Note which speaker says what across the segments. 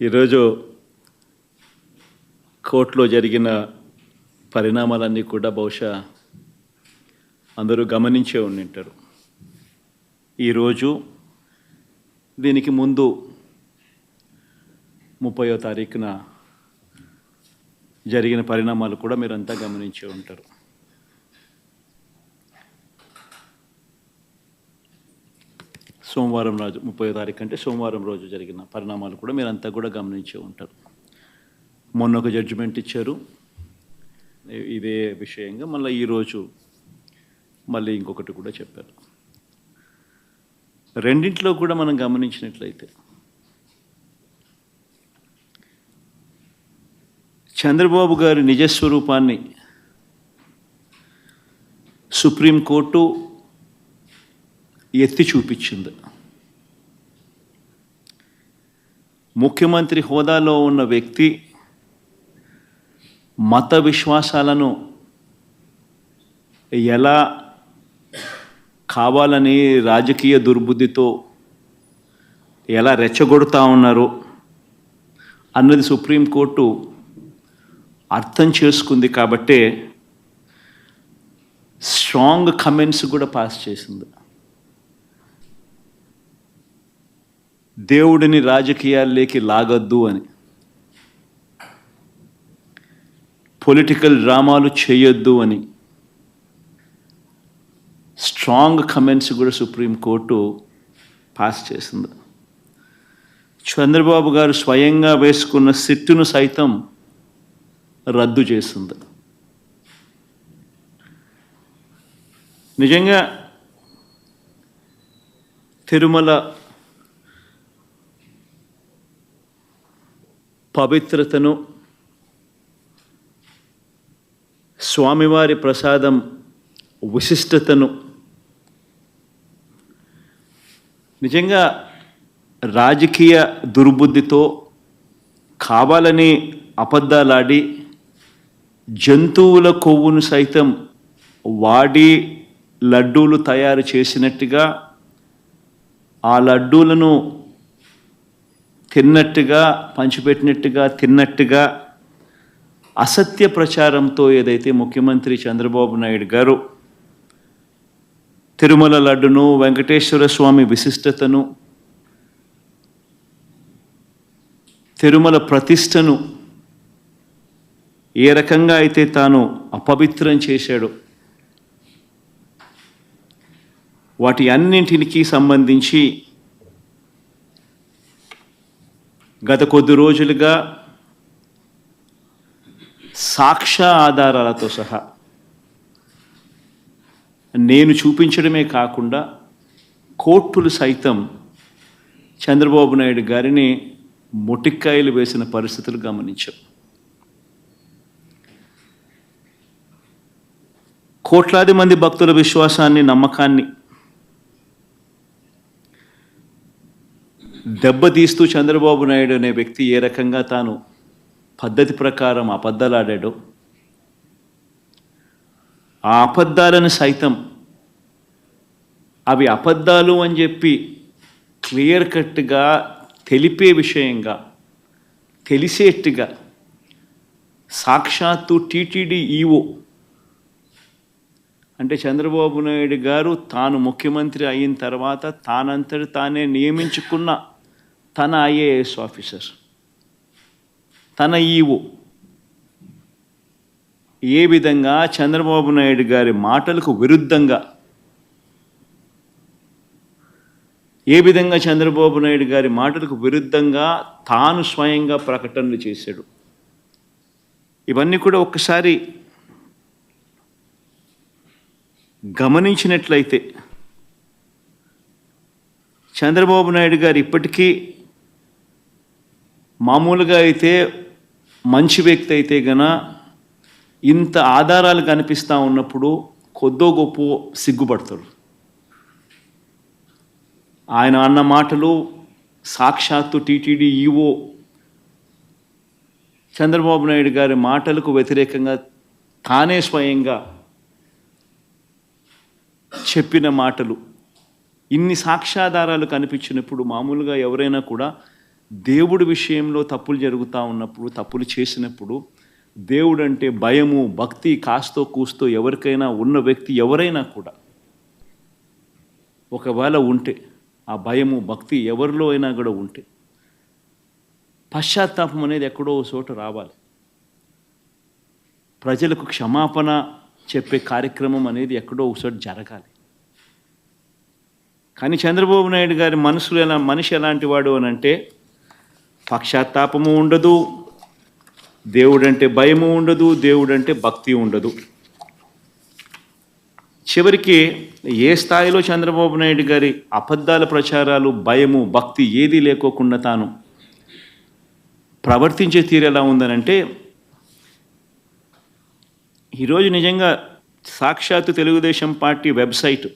Speaker 1: ఈరోజు కోర్టులో జరిగిన పరిణామాలన్నీ కూడా బహుశా అందరూ గమనించే ఉండింటారు. ఈరోజు దీనికి ముందు 30వ తారీఖున జరిగిన పరిణామాలు కూడా మీరంతా గమనించే ఉంటారు. సోమవారం రోజు 30వ తారీఖు అంటే సోమవారం రోజు జరిగిన పరిణామాలు కూడా మీరంతా కూడా గమనించే ఉంటారు. మొన్న ఒక జడ్జిమెంట్ ఇచ్చారు ఇదే విషయంగా, మళ్ళీ ఈరోజు మళ్ళీ ఇంకొకటి కూడా చెప్పారు. రెండింటిలో కూడా మనం గమనించినట్లయితే చంద్రబాబు గారి నిజస్వరూపాన్ని సుప్రీంకోర్టు ఎత్తి చూపించింది. ముఖ్యమంత్రి హోదాలో ఉన్న వ్యక్తి మత విశ్వాసాలను ఎలా కావాలని రాజకీయ దుర్బుద్ధితో ఎలా రెచ్చగొడుతూ ఉన్నారు అన్నది సుప్రీంకోర్టు అర్థం చేసుకుంది. కాబట్టే స్ట్రాంగ్ కమెంట్స్ కూడా పాస్ చేసింది. దేవుడిని రాజకీయాల్లోకి లాగొద్దు అని, పొలిటికల్ డ్రామాలు చేయొద్దు అని స్ట్రాంగ్ కమెంట్స్ కూడా సుప్రీంకోర్టు పాస్ చేసింది. చంద్రబాబు గారు స్వయంగా వేసుకున్న సిట్టును సైతం రద్దు చేసింది. నిజంగా తిరుమల పవిత్రతను, స్వామివారి ప్రసాదం విశిష్టతను నిజంగా రాజకీయ దుర్బుద్ధితో కావాలని అబద్ధాలాడి జంతువుల కొవ్వును సైతం వాడి లడ్డూలు తయారు చేసినట్టుగా, ఆ లడ్డూలను తిన్నట్టుగా, పంచిపెట్టినట్టుగా తిన్నట్టుగా అసత్య ప్రచారంతో ఏదైతే ముఖ్యమంత్రి చంద్రబాబు నాయుడు గారు తిరుమల లడ్డును, వెంకటేశ్వర స్వామి విశిష్టతను, తిరుమల ప్రతిష్టను ఏ రకంగా అయితే తాను అపవిత్రం చేశాడో వాటి అన్నింటికి సంబంధించి గత కొద్ది రోజులుగా సాక్ష్య ఆధారాలతో సహా నేను చూపించడమే కాకుండా కోర్టులు సైతం చంద్రబాబు నాయుడు గారిని మొటిక్కాయలు వేసిన పరిస్థితులు గమనించాం. కోట్లాది మంది భక్తుల విశ్వాసాన్ని, నమ్మకాన్ని దెబ్బతీస్తూ చంద్రబాబు నాయుడు అనే వ్యక్తి ఏ రకంగా తాను పద్ధతి ప్రకారం అబద్ధాలాడాడో, ఆ అబద్ధాలను సైతం అవి అబద్ధాలు అని చెప్పి క్లియర్ కట్గా తెలిపే విషయంగా, తెలిసేట్టుగా సాక్షాత్తు టీటీడీ ఈఓ అంటే చంద్రబాబు నాయుడు గారు తాను ముఖ్యమంత్రి అయిన తర్వాత తానంతటి తానే నియమించుకున్న తన ఐఏఎస్ ఆఫీసర్, తన ఈఓ ఏ విధంగా చంద్రబాబు నాయుడు గారి మాటలకు విరుద్ధంగా, చంద్రబాబు నాయుడు గారి మాటలకు విరుద్ధంగా తాను స్వయంగా ప్రకటనలు చేశాడు. ఇవన్నీ కూడా ఒక్కసారి గమనించినట్లయితే చంద్రబాబు నాయుడు గారు ఇప్పటికీ మామూలుగా అయితే మంచి వ్యక్తి అయితే గన ఇంత ఆధారాలు కనిపిస్తూ ఉన్నప్పుడు కొద్దో గొప్ప సిగ్గుపడతాడు. ఆయన అన్న మాటలు సాక్షాత్తు టీటీడీ ఈఓ చంద్రబాబు నాయుడు గారి మాటలకు వ్యతిరేకంగా తానే స్వయంగా చెప్పిన మాటలు ఇన్ని సాక్ష్యాధారాలు కనిపించినప్పుడు మామూలుగా ఎవరైనా కూడా దేవుడి విషయంలో తప్పులు జరుగుతూ ఉన్నప్పుడు, తప్పులు చేసినప్పుడు దేవుడు అంటే భయము, భక్తి కాస్తో కూస్తో ఎవరికైనా ఉన్న వ్యక్తి ఎవరైనా కూడా ఒకవేళ ఉంటే, ఆ భయము, భక్తి ఎవరిలో అయినా కూడా ఉంటే పశ్చాత్తాపం అనేది ఎక్కడో ఓ చోట రావాలి. ప్రజలకు క్షమాపణ చెప్పే కార్యక్రమం అనేది ఎక్కడో ఒకచోట జరగాలి. కానీ చంద్రబాబు నాయుడు గారి మనిషి ఎలాంటి వాడు అని అంటే పశ్చాత్తాపము ఉండదు, దేవుడంటే భయము ఉండదు, దేవుడంటే భక్తి ఉండదు. చివరికి ఏ స్థాయిలో చంద్రబాబు నాయుడు గారి అబద్ధాల ప్రచారాలు, భయము, భక్తి ఏదీ లేకోకుండా తాను ప్రవర్తించే తీరు ఎలా ఉందనంటే, ఈరోజు నిజంగా సాక్షాత్తు Telugu Desam party website,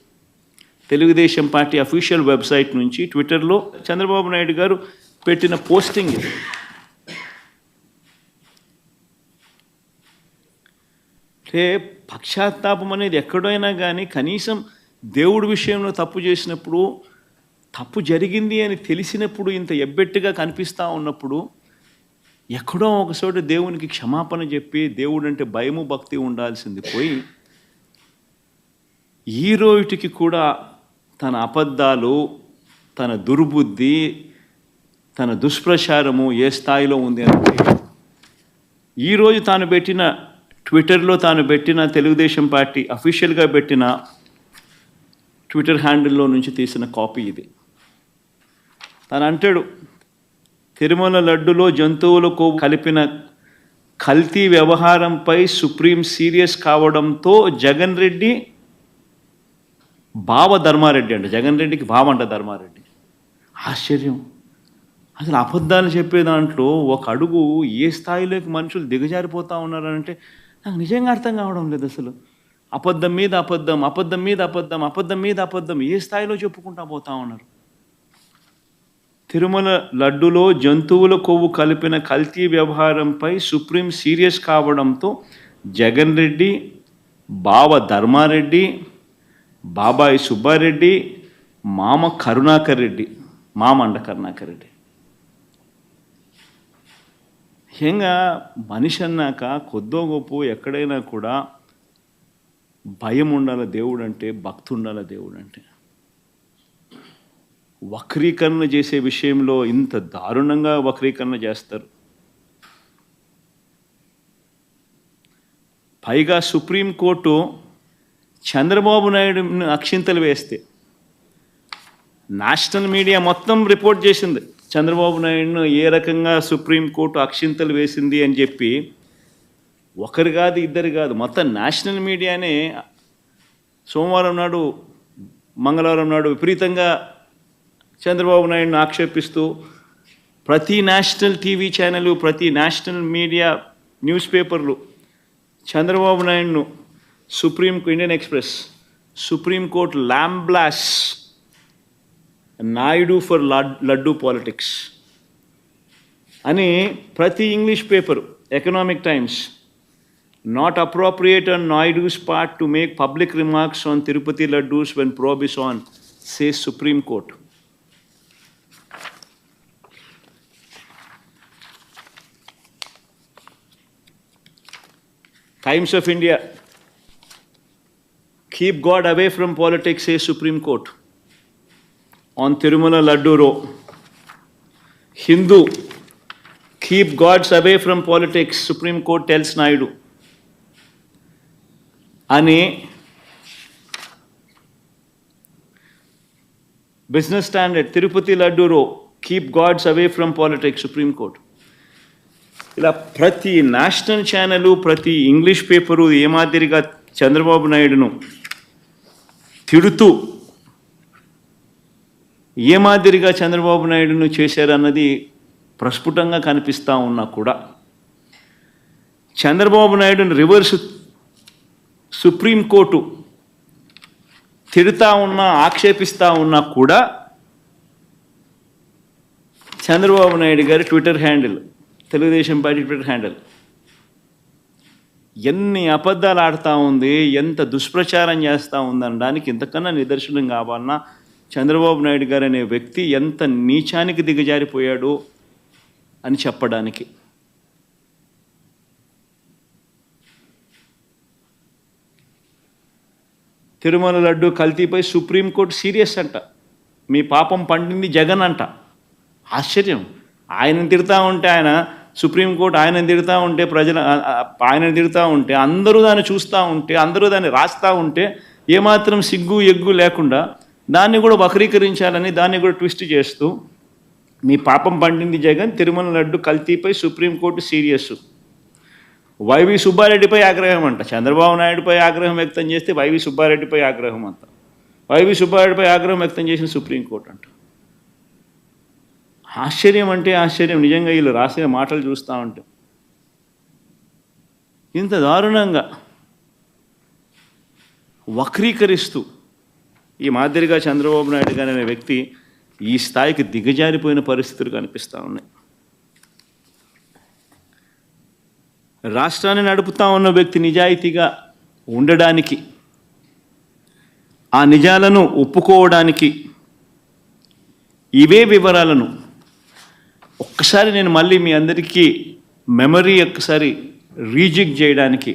Speaker 1: Telugu Desam party official website నుంచి ట్విట్టర్లో చంద్రబాబు నాయుడు గారు పెట్టిన పోస్టింగ్ ఇది. అంటే పశ్చాత్తాపం అనేది ఎక్కడైనా కానీ కనీసం దేవుడి విషయంలో తప్పు చేసినప్పుడు, తప్పు జరిగింది అని తెలిసినప్పుడు, ఇంత ఎబ్బెట్టుగా కనిపిస్తూ ఉన్నప్పుడు ఎక్కడో ఒక చోట దేవునికి క్షమాపణ చెప్పి దేవుడు అంటే భయము, భక్తి ఉండాల్సింది పోయి ఈ రోజుకి కూడా తన అబద్ధాలు, తన దుర్బుద్ధి, తన దుష్ప్రచారము ఏ స్థాయిలో ఉంది అంటే ఈరోజు తాను పెట్టిన ట్విట్టర్లో తాను పెట్టిన తెలుగుదేశం పార్టీ అఫీషియల్గా పెట్టిన ట్విట్టర్ హ్యాండిల్లో నుంచి తీసిన కాపీ ఇది. తను అంటాడు, తిరుమల లడ్డులో జంతువులకు కలిపిన కల్తీ వ్యవహారంపై సుప్రీం సీరియస్ కావడంతో జగన్ రెడ్డి బావ ధర్మారెడ్డి అంట, జగన్ రెడ్డికి బావ అంట ధర్మారెడ్డి. ఆశ్చర్యం. అసలు అబద్ధాలు చెప్పే దాంట్లో ఒక అడుగు ఏ స్థాయిలోకి మనుషులు దిగజారిపోతూ ఉన్నారంటే నాకు నిజంగా అర్థం కావడం లేదు. అసలు అబద్ధం మీద అబద్ధం, అబద్ధం మీద అబద్ధం, అబద్ధం మీద అబద్ధం ఏ స్థాయిలో చెప్పుకుంటా పోతా ఉన్నారు. తిరుమల లడ్డులో జంతువుల కొవ్వు కలిపిన కల్తీ వ్యవహారంపై సుప్రీం సీరియస్ కావడంతో జగన్ రెడ్డి, బావ ధర్మారెడ్డి, బాబాయి సుబ్బారెడ్డి, మామ కరుణాకర్ రెడ్డి, మామ అండ కరుణాకర్ రెడ్డి. ముఖ్యంగా మనిషి అన్నాక కొద్దో గొప్ప ఎక్కడైనా కూడా భయం ఉండాలి దేవుడు అంటే, భక్తి ఉండాలి దేవుడు అంటే. వక్రీకరణ చేసే విషయంలో ఇంత దారుణంగా వక్రీకరణ చేస్తారు. పైగా సుప్రీంకోర్టు చంద్రబాబు నాయుడుని అక్షింతలు వేస్తే నేషనల్ మీడియా మొత్తం రిపోర్ట్ చేసింది చంద్రబాబు నాయుడును ఏ రకంగా సుప్రీంకోర్టు అక్షింతలు వేసింది అని చెప్పి. ఒకరు కాదు, ఇద్దరు కాదు, మొత్తం నేషనల్ మీడియానే సోమవారం నాడు, మంగళవారం నాడు విపరీతంగా చంద్రబాబు నాయుడును ఆక్షేపిస్తూ ప్రతి నేషనల్ టీవీ ఛానల్, ప్రతి నేషనల్ మీడియా న్యూస్ పేపర్లు చంద్రబాబు నాయుడును Indian Express Supreme Court lambasts Naidu for laddu politics అని ప్రతి English paper, Economic Times, not appropriate on Naidu's part to make public remarks on Tirupati laddus when probe is on, says Supreme Court. Times of India, keep God away from politics, says Supreme Court on Tirumala Laddu Row. Hindu, keep gods away from politics, Supreme Court tells Naidu. Ani Business Standard, Tirupati Laddu Row, keep gods away from politics, Supreme Court. ఇలా ప్రతి national channel, ప్రతి English paper ఏ మాదిరిగా చంద్రబాబు నాయుడును తిడుతూ ఏ మాదిరిగా చంద్రబాబు నాయుడును చేశారన్నది ప్రస్ఫుటంగా కనిపిస్తూ ఉన్నా కూడా చంద్రబాబు నాయుడును రివర్స్ సుప్రీంకోర్టు తిడుతూ ఉన్నా, ఆక్షేపిస్తూ ఉన్నా కూడా చంద్రబాబు నాయుడు గారి Twitter handle, Telugu Desam party Twitter handle ఎన్ని అబద్ధాలు ఆడుతూ ఉంది, ఎంత దుష్ప్రచారం చేస్తూ ఉందనడానికి ఇంతకన్నా నిదర్శనం కావాలన్నా చంద్రబాబు నాయుడు గారు అనే వ్యక్తి ఎంత నీచానికి దిగజారిపోయాడో అని చెప్పడానికి. తిరుమల లడ్డు కల్తీపై సుప్రీంకోర్టు సీరియస్ అంట. మీ పాపం పండింది జగన్ అంట. ఆశ్చర్యం. ఆయనను తిడతా ఉంటే ఆయన సుప్రీంకోర్టు ఆయనను తిడతా ఉంటే ఆయనను తిడతా ఉంటే అందరూ దాన్ని చూస్తూ ఉంటే అందరూ దాన్ని రాస్తూ ఉంటే ఏమాత్రం సిగ్గు ఎగ్గు లేకుండా దాన్ని కూడా వక్రీకరించాలని దాన్ని కూడా ట్విస్ట్ చేస్తూ మీ పాపం పండింది జగన్, తిరుమల లడ్డు కల్తీపై సుప్రీంకోర్టు సీరియస్. వైవి సుబ్బారెడ్డిపై ఆగ్రహం అంట. చంద్రబాబు నాయుడుపై ఆగ్రహం వ్యక్తం చేస్తే వైవి సుబ్బారెడ్డిపై ఆగ్రహం అంట. వైవి సుబ్బారెడ్డిపై ఆగ్రహం వ్యక్తం చేసిన సుప్రీంకోర్టు అంట. ఆశ్చర్యం అంటే ఆశ్చర్యం. నిజంగా వీళ్ళు రాసిన మాటలు చూస్తూ ఉంటే ఇంత దారుణంగా వక్రీకరిస్తూ ఈ మాదిరిగా చంద్రబాబు నాయుడు గారు అనే వ్యక్తి ఈ స్థాయికి దిగజారిపోయిన పరిస్థితులు కనిపిస్తూ ఉన్నాయి. రాష్ట్రాన్ని నడుపుతా ఉన్న వ్యక్తి నిజాయితీగా ఉండడానికి, ఆ నిజాలను ఒప్పుకోవడానికి ఇవే వివరాలను ఒక్కసారి నేను మళ్ళీ మీ అందరికీ మెమరీ ఒక్కసారి రీజిక్ చేయడానికి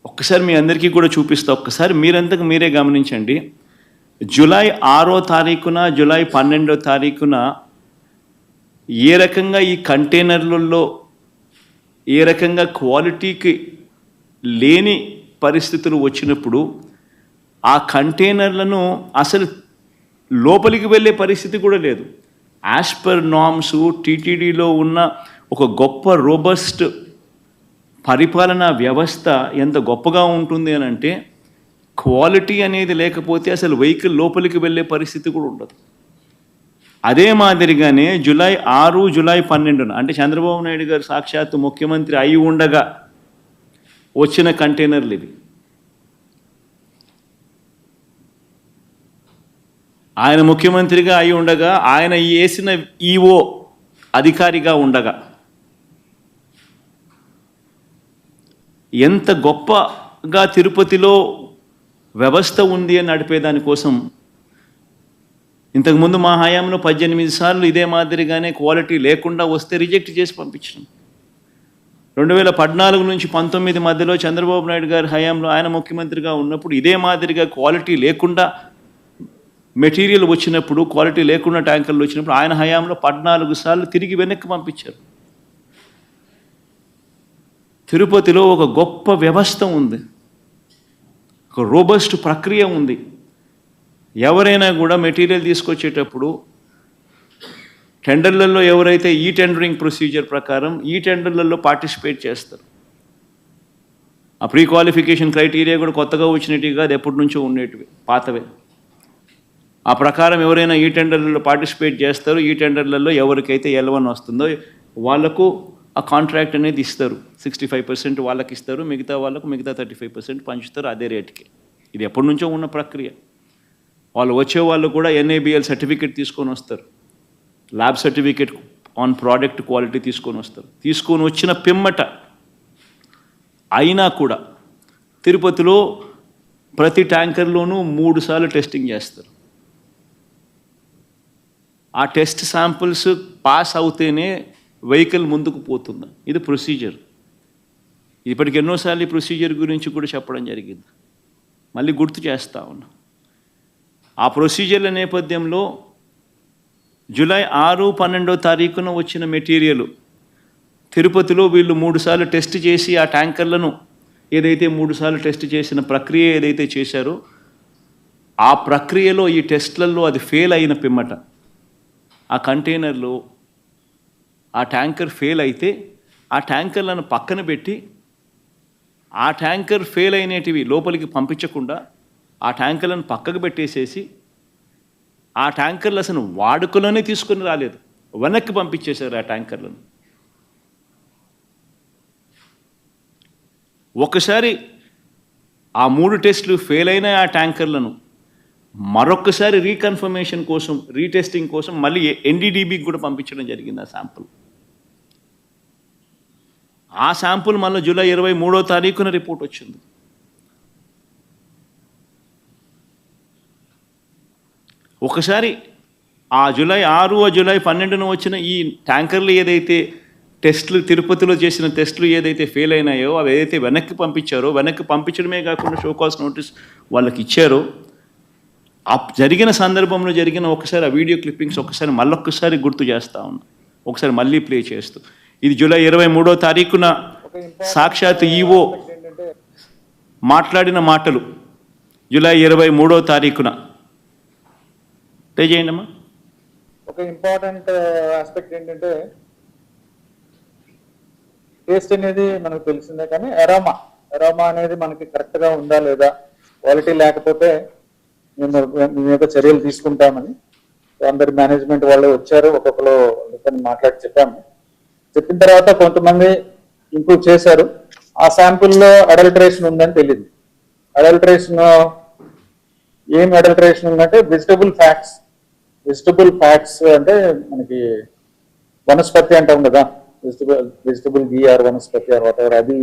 Speaker 1: ఒక్కసారి మీ అందరికీ కూడా చూపిస్తా. ఒక్కసారి మీరంతకు మీరే గమనించండి. జూలై 6వ తారీఖున, జూలై 12వ తారీఖున ఏ రకంగా ఈ కంటైనర్లలో ఏ రకంగా క్వాలిటీకి లేని పరిస్థితులు వచ్చినప్పుడు ఆ కంటైనర్లను అసలు లోపలికి వెళ్ళే పరిస్థితి కూడా లేదు. యాజ్ పర్ నార్మ్స్ టీటీడీలో ఉన్న ఒక గొప్ప రోబస్ట్ పరిపాలనా వ్యవస్థ ఎంత గొప్పగా ఉంటుంది అని అంటే క్వాలిటీ అనేది లేకపోతే అసలు వెహికల్ లోపలికి వెళ్ళే పరిస్థితి కూడా ఉండదు. అదే మాదిరిగానే జూలై 6, జూలై 12 అంటే చంద్రబాబు నాయుడు గారు సాక్షాత్తు ముఖ్యమంత్రి అయి ఉండగా వచ్చిన కంటైనర్లు ఇవి. ఆయన ముఖ్యమంత్రిగా అయి ఉండగా, ఆయన వేసిన ఈఓ అధికారిగా ఉండగా ఎంత గొప్పగా తిరుపతిలో వ్యవస్థ ఉంది అని నడిపేదానికోసం ఇంతకుముందు మా హయాంలో 18 సార్లు ఇదే మాదిరిగానే క్వాలిటీ లేకుండా వస్తే రిజెక్ట్ చేసి పంపించినాం. 2014 నుంచి 19 మధ్యలో చంద్రబాబు నాయుడు గారి హయాంలో ఆయన ముఖ్యమంత్రిగా ఉన్నప్పుడు ఇదే మాదిరిగా క్వాలిటీ లేకుండా మెటీరియల్ వచ్చినప్పుడు, క్వాలిటీ లేకుండా ట్యాంకర్లు వచ్చినప్పుడు ఆయన హయాంలో 14 సార్లు తిరిగి వెనక్కి పంపించారు. తిరుపతిలో ఒక గొప్ప వ్యవస్థ ఉంది, ఒక రోబస్ట్ ప్రక్రియ ఉంది. ఎవరైనా కూడా మెటీరియల్ తీసుకొచ్చేటప్పుడు టెండర్లలో ఎవరైతే ఈ టెండరింగ్ ప్రొసీజర్ ప్రకారం ఈ టెండర్లలో పార్టిసిపేట్ చేస్తారు. ఆ ప్రీ క్వాలిఫికేషన్ క్రైటీరియా కూడా కొత్తగా వచ్చినట్టుగా కాదు, ఎప్పటి నుంచో ఉండేటివి, పాతవే. ఆ ప్రకారం ఎవరైనా ఈ టెండర్లలో పార్టిసిపేట్ చేస్తారు. ఈ టెండర్లలో ఎవరికైతే L1 వస్తుందో వాళ్లకు ఆ కాంట్రాక్ట్ అనేది ఇస్తారు. 65% వాళ్ళకి ఇస్తారు, మిగతా వాళ్ళకు మిగతా 35% పంచుతారు అదే రేటుకి. ఇది ఎప్పటి నుంచో ఉన్న ప్రక్రియ. వాళ్ళు వచ్చే వాళ్ళు కూడా NABL సర్టిఫికేట్ తీసుకొని వస్తారు, lab certificate on product quality తీసుకొని వస్తారు. తీసుకొని వచ్చిన పిమ్మట అయినా కూడా తిరుపతిలో ప్రతి ట్యాంకర్లోనూ 3 సార్లు టెస్టింగ్ చేస్తారు. ఆ టెస్ట్ శాంపుల్స్ పాస్ అవుతేనే వెహికల్ ముందుకు పోతుంది. ఇది ప్రొసీజర్. ఇప్పటికి ఎన్నోసార్లు ఈ ప్రొసీజర్ గురించి కూడా చెప్పడం జరిగింది, మళ్ళీ గుర్తు చేస్తా ఉన్నా. ఆ ప్రొసీజర్ల నేపథ్యంలో జూలై 6, 12వ తారీఖున వచ్చిన మెటీరియల్ తిరుపతిలో వీళ్ళు 3 సార్లు టెస్ట్ చేసి ఆ ట్యాంకర్లను ఏదైతే 3 సార్లు టెస్ట్ చేసిన ప్రక్రియ ఏదైతే చేశారో ఆ ప్రక్రియలో ఈ టెస్ట్లలో అది ఫెయిల్ అయిన పిమ్మట ఆ కంటైనర్లో ఆ ట్యాంకర్ ఫెయిల్ అయితే ఆ ట్యాంకర్లను పక్కన పెట్టి ఆ ట్యాంకర్ ఫెయిల్ అయినటివి లోపలికి పంపించకుండా ఆ ట్యాంకర్లను పక్కకు పెట్టేసేసి ఆ ట్యాంకర్లు అసలు వాడుకలోనే తీసుకొని రాలేదు, వెనక్కి పంపించేశారు ఆ ట్యాంకర్లను. ఒకసారి ఆ 3 టెస్టులు ఫెయిల్ అయిన ఆ ట్యాంకర్లను మరొకసారి రీకన్ఫర్మేషన్ కోసం, రీటెస్టింగ్ కోసం మళ్ళీ NDDBకి కూడా పంపించడం జరిగింది ఆ శాంపుల్. ఆ శాంపుల్ మళ్ళీ జూలై 23వ తారీఖున రిపోర్ట్ వచ్చింది. ఒకసారి ఆ జూలై 6, జూలై 12 వచ్చిన ఈ ట్యాంకర్లు ఏదైతే టెస్టులు, తిరుపతిలో చేసిన టెస్టులు ఏదైతే ఫెయిల్ అయినాయో అవి ఏదైతే వెనక్కి పంపించారో, వెనక్కి పంపించడమే కాకుండా షోకాస్ నోటీస్ వాళ్ళకి ఇచ్చారో, ఆ జరిగిన సందర్భంలో జరిగిన ఒకసారి ఆ వీడియో క్లిప్పింగ్స్ ఒకసారి మళ్ళొక్కసారి గుర్తు చేస్తూ ఉన్నా, ఒకసారి మళ్ళీ ప్లే చేస్తూ. ఇది జూలై 23వ తారీఖున సాక్షాత్ ఈవో మాట్లాడిన మాటలు. జూలై 23వ తారీఖున ప్లే చేయండి అమ్మా.
Speaker 2: ఒక ఇంపార్టెంట్ ఆస్పెక్ట్ ఏంటంటే టేస్ట్ అనేది మనకు తెలిసిందే, కానీ ఎరోమా అనేది మనకి కరెక్ట్గా ఉందా లేదా, క్వాలిటీ లేకపోతే మేము యొక్క చర్యలు తీసుకుంటామని అందరి మేనేజ్మెంట్ వాళ్ళు వచ్చారు. ఒక్కొక్కరు మాట్లాడి చెప్పిన తర్వాత కొంతమంది ఇంప్రూవ్ చేశారు. ఆ శాంపుల్లో అడల్టరేషన్ ఉందని తెలియదు. ఏం అడల్టరేషన్ ఉందంటే వెజిటబుల్ ఫ్యాట్స్ అంటే మనకి వనస్పతి అంటాం కదా, vegetable ghee or vanaspati or whatever, అది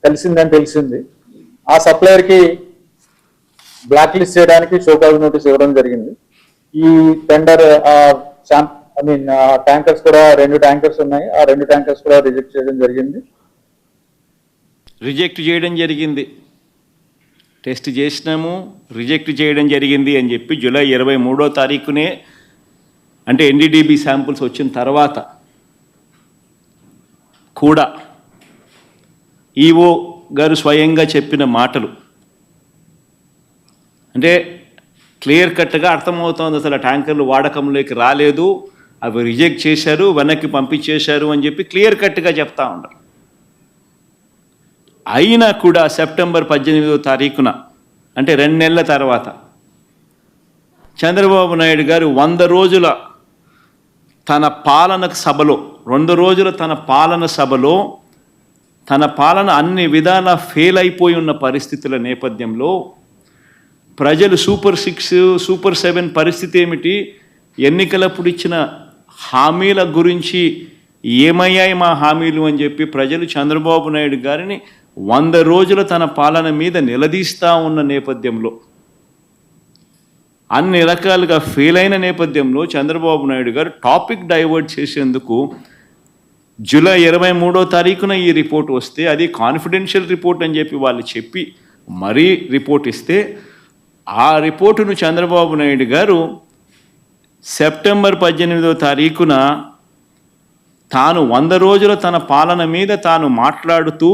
Speaker 2: కలిసిందని తెలిసింది. ఆ సప్లయర్కి బ్లాక్ లిస్ట్ చేయడానికి షోకాజ్ నోటీస్ ఇవ్వడం జరిగింది. ఈ టెండర్ ట్యాంకర్స్ కూడా 2 ట్యాంకర్స్ ఉన్నాయి, ఆ 2 ట్యాంకర్స్ కూడా రిజెక్ట్ చేయడం జరిగింది.
Speaker 1: టెస్ట్ చేసినాము, రిజెక్ట్ చేయడం జరిగింది అని చెప్పి జూలై 23వ తారీఖునే, అంటే ఎన్డీడీబీ శాంపుల్స్ వచ్చిన తర్వాత కూడా ఈవో గారు స్వయంగా చెప్పిన మాటలు అంటే క్లియర్ కట్గా అర్థమవుతోంది. అసలు ట్యాంకర్లు వాడకంలోకి రాలేదు, అవి రిజెక్ట్ చేశారు, వెనక్కి పంపించేశారు అని చెప్పి క్లియర్ కట్గా చెప్తా ఉన్నారు. అయినా కూడా సెప్టెంబర్ 18వ తారీఖున, అంటే 2 నెలల తర్వాత, చంద్రబాబు నాయుడు గారు 100 రోజుల తన పాలన సభలో, 2 రోజుల తన పాలన సభలో, తన పాలన అన్ని విధాలా ఫెయిల్ అయిపోయి ఉన్న పరిస్థితుల నేపథ్యంలో ప్రజలు సూపర్ 6, సూపర్ 7 పరిస్థితి ఏమిటి, ఎన్నికలప్పుడు ఇచ్చిన హామీల గురించి ఏమయ్యాయి మా హామీలు అని చెప్పి ప్రజలు చంద్రబాబు నాయుడు గారిని 100 రోజుల తన పాలన మీద నిలదీస్తూ ఉన్న నేపథ్యంలో, అన్ని రకాలుగా ఫెయిల్ అయిన నేపథ్యంలో చంద్రబాబు నాయుడు గారు టాపిక్ డైవర్ట్ చేసేందుకు జూలై 23వ తారీఖున ఈ రిపోర్ట్ వస్తే, అది కాన్ఫిడెన్షియల్ రిపోర్ట్ అని చెప్పి వాళ్ళు చెప్పి మరీ రిపోర్ట్ ఇస్తే, ఆ రిపోర్టును చంద్రబాబు నాయుడు గారు సెప్టెంబర్ 18వ తారీఖున తాను 100 రోజుల తన పాలన మీద తాను మాట్లాడుతూ,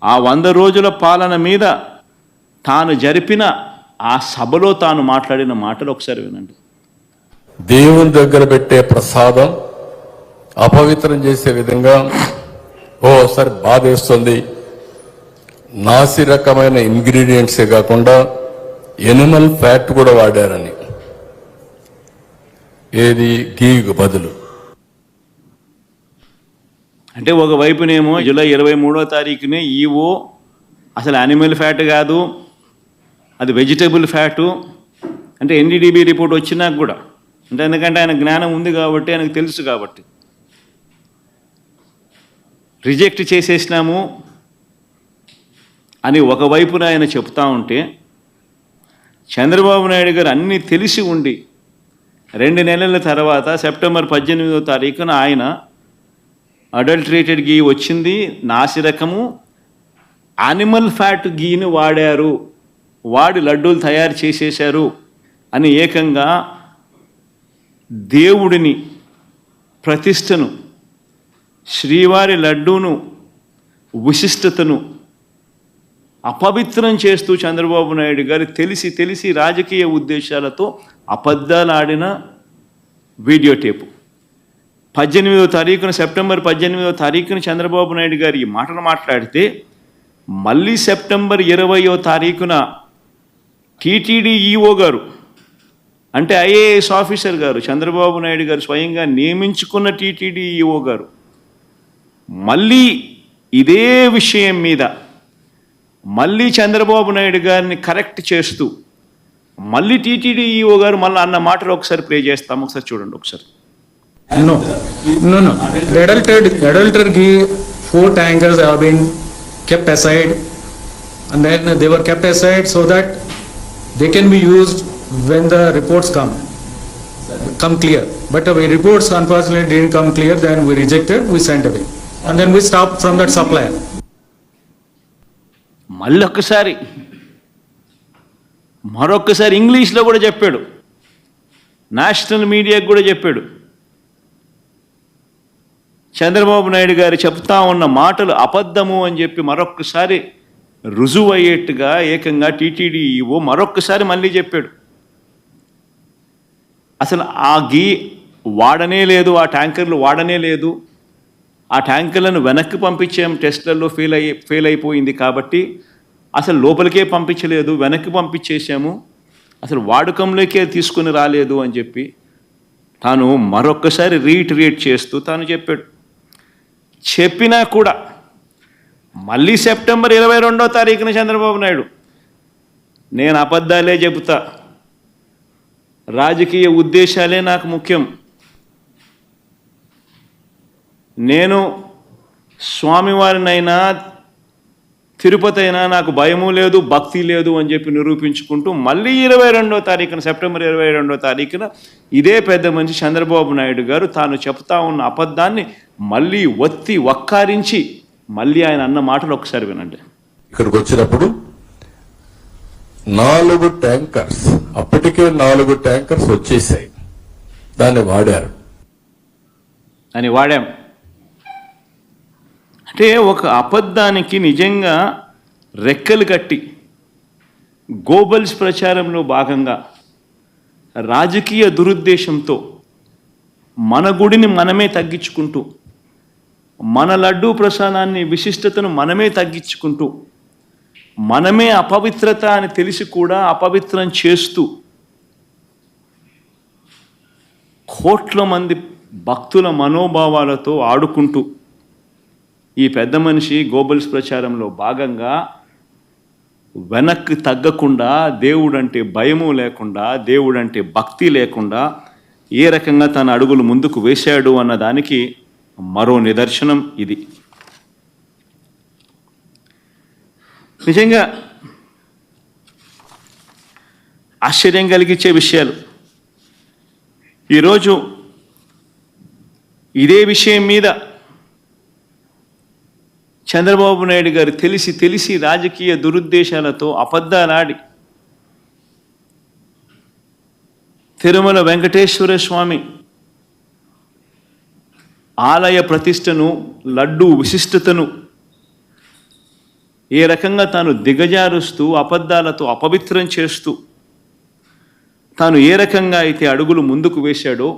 Speaker 1: ఆ 100 రోజుల పాలన మీద తాను జరిపిన ఆ సభలో తాను మాట్లాడిన మాటలు ఒకసారి వినండి.
Speaker 3: దేవుని దగ్గర పెట్టే ప్రసాదం అపవిత్రం చేసే విధంగా ఓసారి బాధేస్తుంది. నాసి రకమైన ఇంగ్రీడియంట్సే కాకుండా ఎనిమల్ ఫ్యాట్ కూడా వాడారని, ఏది గీకు బదులు.
Speaker 1: అంటే ఒకవైపునేమో జూలై 23వ తారీఖునే ఈవో అసలు యానిమల్ ఫ్యాట్ కాదు, అది వెజిటబుల్ ఫ్యాటు అంటే ఎన్డీడీబీ రిపోర్ట్ వచ్చినాక కూడా, అంటే ఎందుకంటే ఆయన జ్ఞానం ఉంది కాబట్టి, ఆయనకు తెలుసు కాబట్టి, రిజెక్ట్ చేసేసినాము అని ఒకవైపున ఆయన చెప్తా ఉంటే, చంద్రబాబు నాయుడు గారు అన్నీ తెలిసి ఉండి 2 నెలల తర్వాత సెప్టెంబర్ 18వ తారీఖున ఆయన అడల్టరేటెడ్ గీ వచ్చింది, నాసిరకము యానిమల్ ఫ్యాట్ గీని వాడి లడ్డూలు తయారు చేసేశారు అని ఏకంగా దేవుడిని, ప్రతిష్టను, శ్రీవారి లడ్డూను, విశిష్టతను అపవిత్రం చేస్తూ చంద్రబాబు నాయుడు గారు తెలిసి రాజకీయ ఉద్దేశాలతో అబద్ధాలు ఆడిన వీడియో టేపు 18వ తారీఖున, సెప్టెంబర్ 18వ తారీఖున చంద్రబాబు నాయుడు గారు ఈ మాటలు మాట్లాడితే, మళ్ళీ సెప్టెంబర్ 20వ తారీఖున టీటీడీ ఈఓ గారు, అంటే ఐఏఎస్ ఆఫీసర్ గారు, చంద్రబాబు నాయుడు గారు స్వయంగా నియమించుకున్న టీటీడీ ఈఓ గారు మళ్ళీ ఇదే విషయం మీద మళ్ళీ చంద్రబాబు నాయుడు గారిని కరెక్ట్ చేస్తూ మళ్ళీ టీటీడీ ఈఓ గారు మళ్ళీ అన్న మాటలు ఒకసారి ప్లే చేస్తాం, ఒకసారి చూడండి ఒకసారి.
Speaker 4: No. The adulterated ghee, 4 tankers have been kept aside, and then they were kept aside so that they can be used when the reports come. come clear. But our reports unfortunately didn't come clear. Then we rejected. We sent away, and then we stopped from that supplier.
Speaker 1: మరొక్కసారి ఇంగ్లీష్లో కూడా చెప్పాడు, national మీడియాకు కూడా చెప్పాడు. చంద్రబాబు నాయుడు గారు చెప్తా ఉన్న మాటలు అబద్ధము అని చెప్పి మరొక్కసారి రుజువు అయ్యేట్టుగా ఏకంగా టీటీడీ ఈవో మరొక్కసారి మళ్ళీ చెప్పాడు. అసలు ఆ గీ వాడనే లేదు, ఆ ట్యాంకర్లు వాడనే లేదు, ఆ ట్యాంకర్లను వెనక్కి పంపించాం, టెస్ట్లలో ఫెయిల్ అయిపోయింది కాబట్టి అసలు లోపలికే పంపించలేదు, వెనక్కి పంపించేసాము, అసలు వాడకంలోకే తీసుకుని రాలేదు అని చెప్పి తాను మరొక్కసారి రీఇటరేట్ చేస్తూ తాను చెప్పాడు. చెప్పినా కూడా మళ్ళీ సెప్టెంబర్ 22వ తారీఖున చంద్రబాబు నాయుడు నేను అబద్ధాలే చెబుతా, రాజకీయ ఉద్దేశాలే నాకు ముఖ్యం, నేను స్వామివారినైనా తిరుపతి అయినా నాకు భయము లేదు, భక్తి లేదు అని చెప్పి నిరూపించుకుంటూ మళ్ళీ 22వ తారీఖున సెప్టెంబర్ 22వ తారీఖున ఇదే పెద్ద మనిషి చంద్రబాబు నాయుడు గారు తాను చెప్తా ఉన్న అబద్ధాన్ని మళ్ళీ వక్కారించి మళ్ళీ ఆయన అన్న మాటలు ఒకసారి వినండి.
Speaker 3: ఇక్కడికి వచ్చినప్పుడు 4 ట్యాంకర్స్, అప్పటికే 4 ట్యాంకర్స్ వచ్చేసాయి, దాన్ని వాడారు
Speaker 1: అని వాడాం. అంటే ఒక అబద్ధానికి నిజంగా రెక్కలు కట్టి గోబల్స్ ప్రచారంలో భాగంగా రాజకీయ దురుద్దేశంతో మన గుడిని మనమే తగ్గించుకుంటూ, మన లడ్డూ ప్రసాదాన్ని విశిష్టతను మనమే తగ్గించుకుంటూ, మనమే అపవిత్రత అని తెలిసి కూడా అపవిత్రం చేస్తూ కోట్ల మంది భక్తుల మనోభావాలతో ఆడుకుంటూ ఈ పెద్ద మనిషి గోబల్స్ ప్రచారంలో భాగంగా వెనక్కి తగ్గకుండా, దేవుడంటే భయము లేకుండా, దేవుడంటే భక్తి లేకుండా ఏ రకంగా తన అడుగులు ముందుకు వేశాడు అన్నదానికి మరో నిదర్శనం ఇది. నిజంగా ఆశ్చర్యం కలిగించే విషయాలు. ఈరోజు ఇదే విషయం మీద చంద్రబాబు నాయుడు గారు తెలిసి రాజకీయ దురుద్దేశాలతో అబద్ధాలాడి తిరుమల వెంకటేశ్వర స్వామి ఆలయ ప్రతిష్టను, లడ్డూ విశిష్టతను ఏ రకంగా తాను దిగజారుస్తూ అబద్ధాలతో అపవిత్రం చేస్తూ తాను ఏ రకంగా అయితే అడుగులు ముందుకు వేశాడో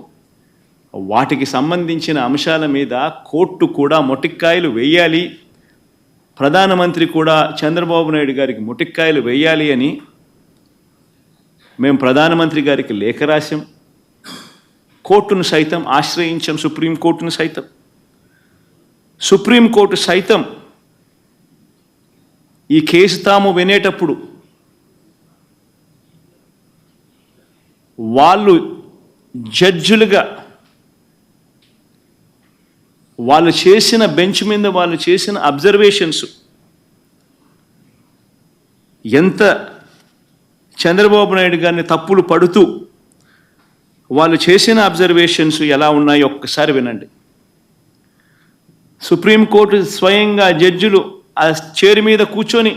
Speaker 1: వాటికి సంబంధించిన అంశాల మీద కోర్టు కూడా మొటిక్కాయలు వేయాలి, ప్రధానమంత్రి కూడా చంద్రబాబు నాయుడు గారికి మొటిక్కాయలు వేయాలి అని మేము ప్రధానమంత్రి గారికి లేఖ రాశాం. కోర్టును సైతం ఆశ్రయించాం, సుప్రీంకోర్టును సైతం. సుప్రీంకోర్టు సైతం ఈ కేసు తాము వినేటప్పుడు వాళ్ళు జడ్జులుగా వాళ్ళు చేసిన బెంచ్ మీద వాళ్ళు చేసిన అబ్జర్వేషన్స్ ఎంత చంద్రబాబు నాయుడు గారిని తప్పులు పడుతూ వాళ్ళు చేసిన అబ్జర్వేషన్స్ ఎలా ఉన్నాయో ఒక్కసారి వినండి. సుప్రీంకోర్టు స్వయంగా జడ్జిలు ఆ చైర్ మీద కూర్చొని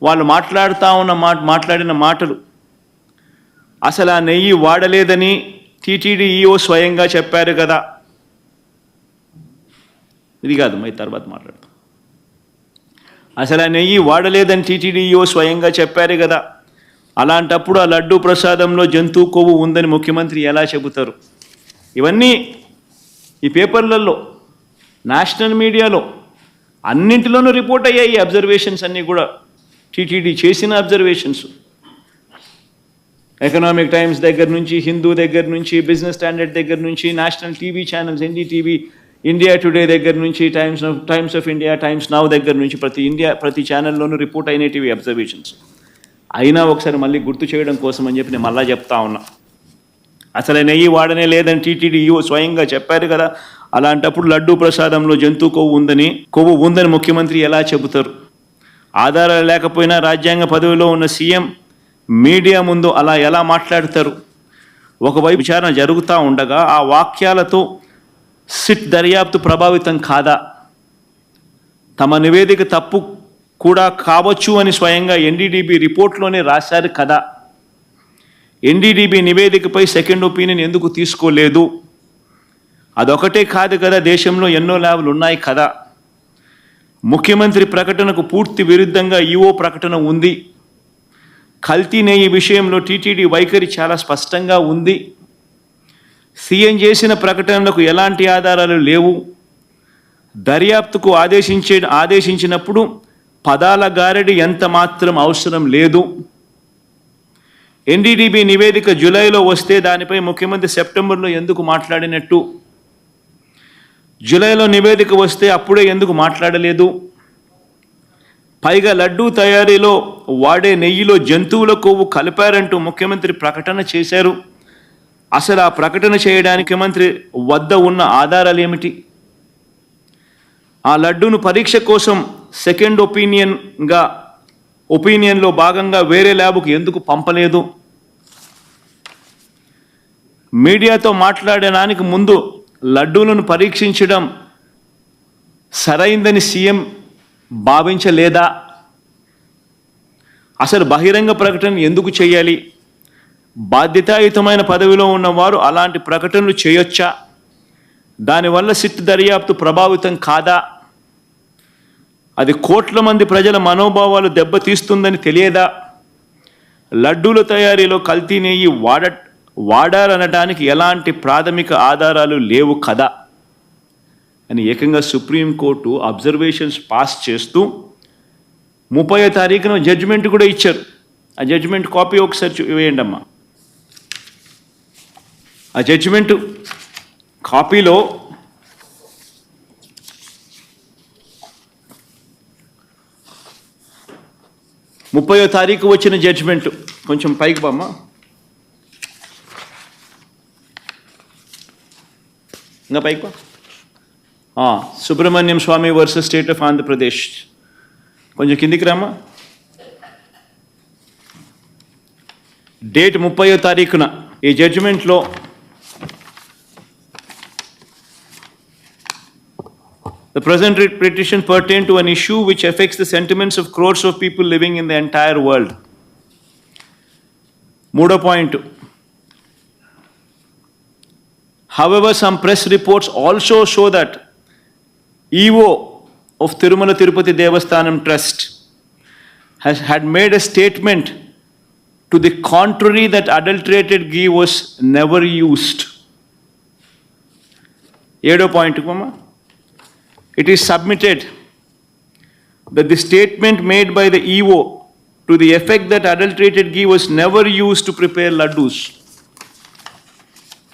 Speaker 1: వాళ్ళు మాట్లాడిన మాటలు, అసలు ఆ నెయ్యి వాడలేదని టీటీడీ ఈఓ స్వయంగా చెప్పారు కదా. ఇది కాదు, మరి తర్వాత మాట్లాడతాం. అసలు ఆ నెయ్యి వాడలేదని టీటీడీ ఈఓ స్వయంగా చెప్పారు కదా. అలాంటప్పుడు ఆ లడ్డూ ప్రసాదంలో జంతువు కొవ్వు ఉందని ముఖ్యమంత్రి ఎలా చెబుతారు? ఇవన్నీ ఈ పేపర్లలో, నేషనల్ మీడియాలో అన్నింటిలోనూ రిపోర్ట్ అయ్యాయి. అబ్జర్వేషన్స్ అన్నీ కూడా టీటీడీ చేసిన అబ్జర్వేషన్స్. ఎకనామిక్ టైమ్స్ దగ్గర నుంచి, హిందూ దగ్గర నుంచి, బిజినెస్ స్టాండర్డ్ దగ్గర నుంచి, national TV channels, NDTV, India today దగ్గర నుంచి, times of India, times now దగ్గర నుంచి ప్రతి ఛానల్లోనూ రిపోర్ట్ అయినవి అబ్జర్వేషన్స్. అయినా ఒకసారి మళ్ళీ గుర్తు చేయడం కోసం అని చెప్పి నేను మళ్ళా చెప్తా ఉన్నా. అసలు నెయ్యి వాడనే లేదని టీటీడీ ఈఓ స్వయంగా చెప్పారు కదా. అలాంటప్పుడు లడ్డూ ప్రసాదంలో జంతువు కొవ్వు ఉందని ముఖ్యమంత్రి ఎలా చెబుతారు? ఆధారాలు లేకపోయినా రాజ్యాంగ పదవిలో ఉన్న సీఎం మీడియా ముందు అలా ఎలా మాట్లాడతారు? ఒకవైపు విచారణ జరుగుతూ ఉండగా ఆ వాక్యాలతో సిట్ దర్యాప్తు ప్రభావితం కాదా? తమ నివేదిక తప్పు కూడా కావచ్చు అని స్వయంగా ఎన్డీడీబీ రిపోర్ట్లోనే రాశారు కదా. ఎన్డీడీబీ నివేదికపై సెకండ్ ఒపీనియన్ ఎందుకు తీసుకోలేదు? అదొకటే కాదు కదా, దేశంలో ఎన్నో ల్యాబ్లు ఉన్నాయి కదా. ముఖ్యమంత్రి ప్రకటనకు పూర్తి విరుద్ధంగా ఈఓ ప్రకటన ఉంది. కల్తీ నెయ్యి విషయంలో టీటీడీ వైఖరి చాలా స్పష్టంగా ఉంది. సీఎం చేసిన ప్రకటనలకు ఎలాంటి ఆధారాలు లేవు. దర్యాప్తుకు ఆదేశించినప్పుడు పదాల గారడి ఎంత మాత్రం అవసరం లేదు. ఎన్డీడీబీ నివేదిక జూలైలో వస్తే దానిపై ముఖ్యమంత్రి సెప్టెంబర్లో ఎందుకు మాట్లాడినట్టు? జూలైలో నివేదిక వస్తే అప్పుడే ఎందుకు మాట్లాడలేదు? పైగా లడ్డూ తయారీలో వాడే నెయ్యిలో జంతువుల కొవ్వు కలిపారంటూ ముఖ్యమంత్రి ప్రకటన చేశారు. అసలు ఆ ప్రకటన చేయడానికి ముఖ్యమంత్రి వద్ద ఉన్న ఆధారాలు ఏమిటి? ఆ లడ్డూను పరీక్ష కోసం సెకండ్ ఒపీనియన్లో భాగంగా వేరే ల్యాబ్కు ఎందుకు పంపలేదు? మీడియాతో మాట్లాడడానికి ముందు లడ్డూలను పరీక్షించడం సరైందని సీఎం భావించలేదా? అసలు బహిరంగ ప్రకటన ఎందుకు చేయాలి? బాధ్యతాయుతమైన పదవిలో ఉన్నవారు అలాంటి ప్రకటనలు చేయొచ్చా? దానివల్ల సిట్ దర్యాప్తు ప్రభావితం కాదా? అది కోట్ల మంది ప్రజల మనోభావాలు దెబ్బతీస్తుందని తెలియదా? లడ్డూల తయారీలో కల్తీ నెయ్యి వాడారనడానికి ఎలాంటి ప్రాథమిక ఆధారాలు లేవు కదా అని ఏకంగా సుప్రీంకోర్టు అబ్జర్వేషన్స్ పాస్ చేస్తూ 30వ తారీఖున జడ్జిమెంట్ కూడా ఇచ్చారు. ఆ జడ్జిమెంట్ కాపీ ఒకసారి వేయండి అమ్మా. ఆ జడ్జిమెంట్ కాపీలో ముప్పయో తారీఖు వచ్చిన జడ్జిమెంట్ కొంచెం పైకి బామ్మ. ఇంకా పైకి బా. సుబ్రహ్మణ్యం స్వామి వర్సెస్ స్టేట్ ఆఫ్ ఆంధ్రప్రదేశ్. కొంచెం కిందికి రామ్మా. డేట్ 30వ తారీఖున ఈ జడ్జిమెంట్లో the present petition pertain to an issue which affects the sentiments of crores of people living in the entire world. Moodo point. However, some press reports also show that EO of Tirumala Tirupati Devasthanam Trust had made a statement to the contrary that adulterated ghee was never used. 7వ point mama. It is submitted that the statement made by the EO to the effect that adulterated ghee was never used to prepare laddus.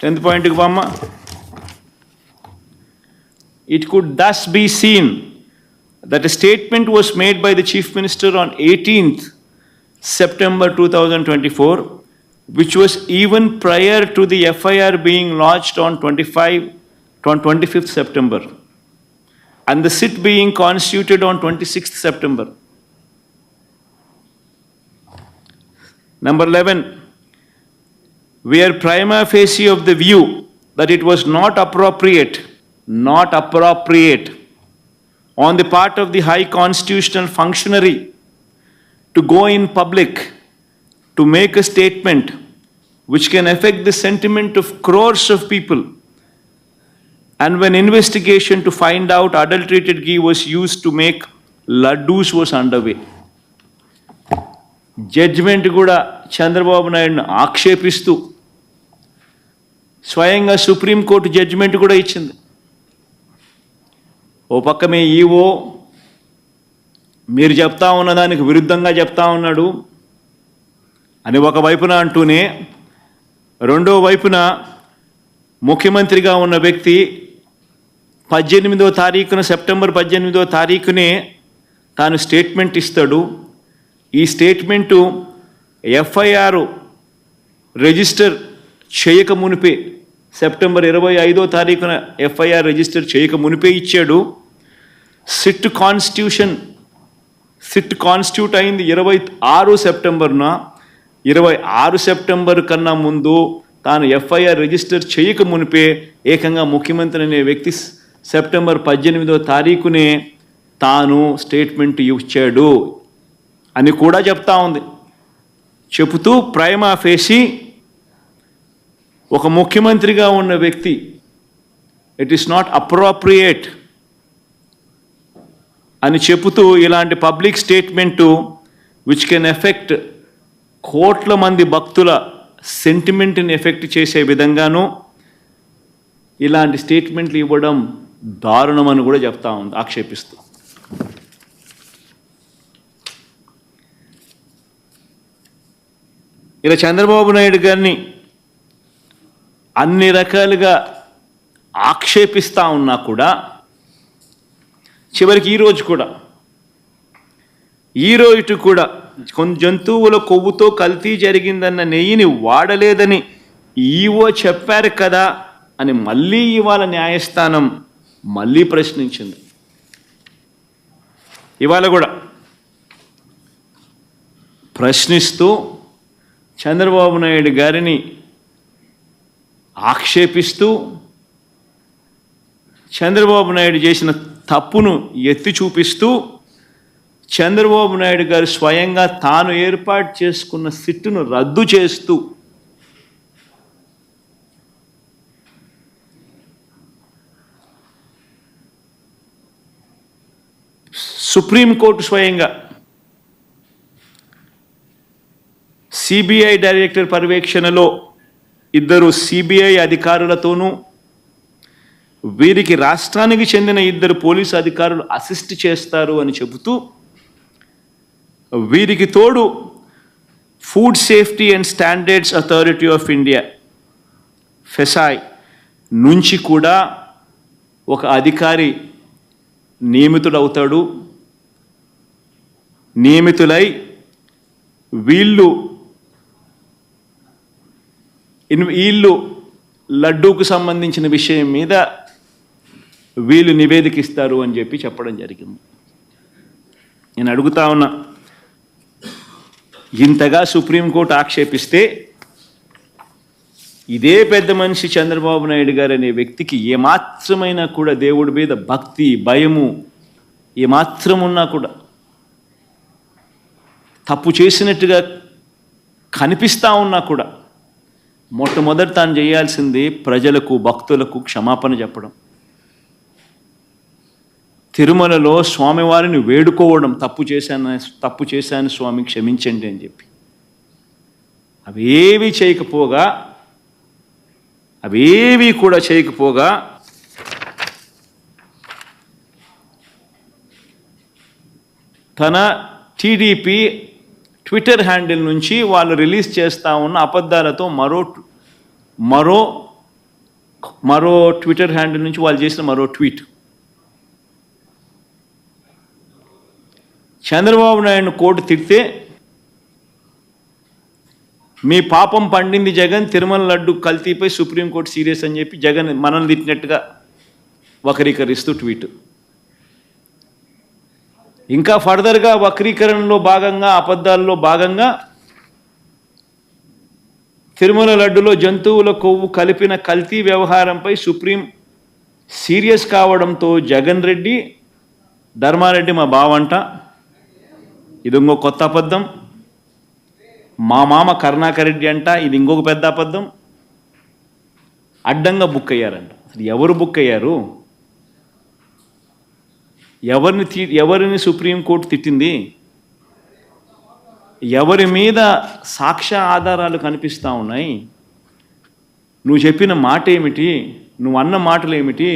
Speaker 1: 10th point Vamma. It could thus be seen that a statement was made by the Chief Minister on 18th September 2024, which was even prior to the FIR being lodged on 25th September. And the sit being constituted on 26th September. Number 11, we are prima facie of the view that it was not appropriate on the part of the high constitutional functionary to go in public to make a statement which can affect the sentiment of crores of people. And when investigation to find out adulterated ghee was used to make laddus was underway. Judgment kuda Chandrababu Naidu ఆక్షేపిస్తూ స్వయంగా supreme court judgement కూడా ఇచ్చింది. ఓ పక్క మీ EO మీరు చెప్తా ఉన్న దానికి విరుద్ధంగా చెప్తా ఉన్నాడు అని ఒక వైపున అంటూనే, రెండో వైపున ముఖ్యమంత్రిగా ఉన్న వ్యక్తి 18వ తారీఖున సెప్టెంబర్ 18వ తారీఖునే తాను స్టేట్మెంట్ ఇస్తాడు. ఈ స్టేట్మెంటు ఎఫ్ఐఆర్ రిజిస్టర్ చేయక మునిపే సెప్టెంబర్ 25వ తారీఖున ఎఫ్ఐఆర్ రిజిస్టర్ చేయక మునిపే ఇచ్చాడు. సిట్ కాన్స్టిట్యూట్ అయింది 26 సెప్టెంబర్న. 26 సెప్టెంబర్ కన్నా ముందు తాను ఎఫ్ఐఆర్ రిజిస్టర్ చేయక మునిపే ఏకంగా ముఖ్యమంత్రి అనే వ్యక్తి సెప్టెంబర్ 18వ తారీఖునే తాను స్టేట్మెంట్ ఇచ్చాడు అని కూడా చెప్తా ఉంది. చెబుతూ ప్రైమా ఫేసి ఒక ముఖ్యమంత్రిగా ఉన్న వ్యక్తి ఇట్ ఈస్ నాట్ అప్రోప్రియేట్ అని చెబుతూ ఇలాంటి public statement which can affect కోట్ల మంది భక్తుల సెంటిమెంట్ని ఎఫెక్ట్ చేసే విధంగానూ ఇలాంటి స్టేట్మెంట్లు ఇవ్వడం దారుణమని కూడా చెప్తా ఉంది ఆక్షేపిస్తూ. ఇలా చంద్రబాబు నాయుడు గారిని అన్ని రకాలుగా ఆక్షేపిస్తూ ఉన్నా కూడా చివరికి ఈరోజు కూడా కొన్ని జంతువుల కొవ్వుతో కల్తీ జరిగిందన్న నెయ్యిని వాడలేదని ఈవో చెప్పారు కదా అని మళ్ళీ ఇవాళ న్యాయస్థానం మళ్ళీ ప్రశ్నించింది. ఇవాళ కూడా ప్రశ్నిస్తూ చంద్రబాబు నాయుడు గారిని ఆక్షేపిస్తూ చంద్రబాబు నాయుడు చేసిన తప్పును ఎత్తి చూపిస్తూ చంద్రబాబు నాయుడు గారు స్వయంగా తాను ఏర్పాటు చేసుకున్న సిట్టును రద్దు చేస్తూ సుప్రీంకోర్టు స్వయంగా సిబిఐ డైరెక్టర్ పర్యవేక్షణలో 2 సిబిఐ అధికారులతోనూ వీరికి రాష్ట్రానికి చెందిన 2 పోలీసు అధికారులు అసిస్ట్ చేస్తారు అని చెబుతూ వీరికి తోడు food safety and standards authority of India FSSAI నుంచి కూడా ఒక అధికారి నియమితులై వీళ్ళు లడ్డూకు సంబంధించిన విషయం మీద వీళ్ళు నివేదిక ఇస్తారు అని చెప్పడం జరిగింది. నేను అడుగుతా ఉన్నా, ఇంతగా సుప్రీంకోర్టు ఆక్షేపిస్తే ఇదే పెద్ద మనిషి చంద్రబాబు నాయుడు గారు అనే వ్యక్తికి ఏమాత్రమైనా కూడా దేవుడి మీద భక్తి భయము ఏమాత్రం ఉన్నా కూడా తప్పు చేసినట్టుగా కనిపిస్తూ ఉన్నా కూడా మొట్టమొదటి తాను చేయాల్సింది ప్రజలకు భక్తులకు క్షమాపణ చెప్పడం, తిరుమలలో స్వామివారిని వేడుకోవడం, తప్పు చేశాను స్వామి క్షమించండి అని చెప్పి. అవేవి కూడా చేయకపోగా తన టీడీపీ ట్విట్టర్ హ్యాండిల్ నుంచి వాళ్ళు రిలీజ్ చేస్తూ ఉన్న అబద్ధాలతో మరో ట్విట్టర్ హ్యాండిల్ నుంచి వాళ్ళు చేసిన మరో ట్వీట్, చంద్రబాబు నాయుడు కోర్టు తిడితే మీ పాపం పండింది జగన్, తిరుమల లడ్డు కల్తీపై సుప్రీంకోర్టు సీరియస్ అని చెప్పి జగన్ మనల్ని తిట్టినట్టుగా వక్రీకరిస్తూ ట్వీట్. ఇంకా ఫర్దర్గా వక్రీకరణలో భాగంగా అబద్ధాల్లో భాగంగా తిరుమల లడ్డులో జంతువుల కొవ్వు కలిపిన కల్తీ వ్యవహారంపై సుప్రీం సీరియస్ కావడంతో జగన్ రెడ్డి ధర్మారెడ్డి మా బావంట, ఇది ఇంకో కొత్త అబద్ధం, మా మామ కరుణాకర్ రెడ్డి అంట, ఇది ఇంకొక పెద్ద అబద్ధం, అడ్డంగా బుక్ అయ్యారంట. అసలు ఎవరు బుక్ అయ్యారు? ఎవరిని సుప్రీంకోర్టు తిట్టింది? ఎవరి మీద సాక్ష్య ఆధారాలు కనిపిస్తూ ఉన్నాయి? నువ్వు చెప్పిన మాట ఏమిటి? నువ్వు అన్న మాటలు ఏమిటి?